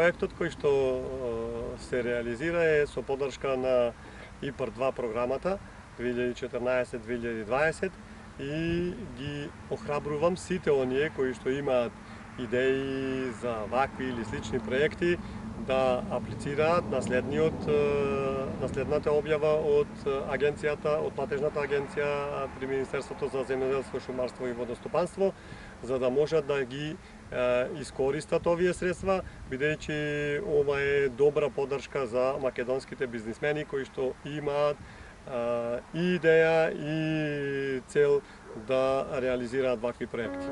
Проектот кој што се реализира е со поддршка на ИПАР-2 програмата 2014-2020 и ги охрабрувам сите оние кои што имаат идеи за вакви или слични проекти да аплицираат на следната објава од агенцијата, од платежната агенција при Министерството за земјоделство, шумарство и водостопанство, за да можат да ги искористат овие средства, бидејќи ова е добра поддршка за македонските бизнисмени кои што имаат и идеја и цел да реализираат вакви проекти.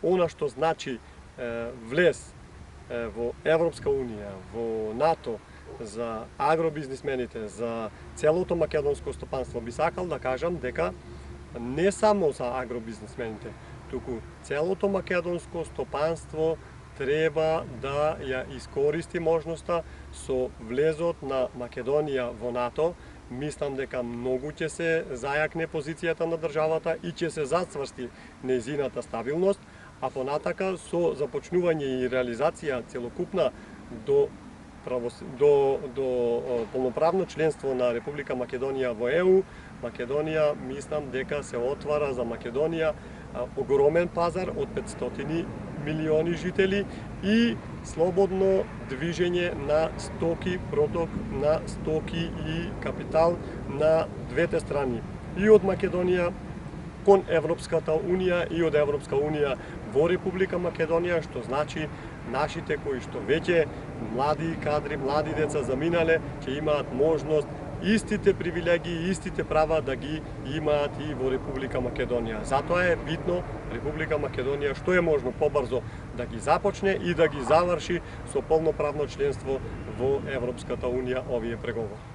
Она што значи влез во Европска Унија, во НАТО, за агробизнисмените, за целото македонско стопанство, би сакал да кажам дека не само за агробизнисмените, туку целото македонско стопанство треба да ја искористи можноста со влезот на Македонија во НАТО. Мислам дека многу ќе се зајакне позицијата на државата и ќе се зацврсти нејзината стабилност, а понатака со започнување и реализација целокупна до полноправно членство на Република Македонија во ЕУ, Македонија мислам дека се отвара за Македонија огромен пазар од 500 милиони жители и слободно движење на стоки, проток на стоки и капитал на двете страни. И од Македонија кон Европската Унија и од Европска Унија во Република Македонија, што значи нашите кои што веќе млади кадри, млади деца заминале, ќе имаат можност истите привилегии, истите права да ги имаат и во Република Македонија. Затоа е битно Република Македонија што е можно побрзо да ги започне и да ги заврши со полноправно членство во Европската Унија овие преговори.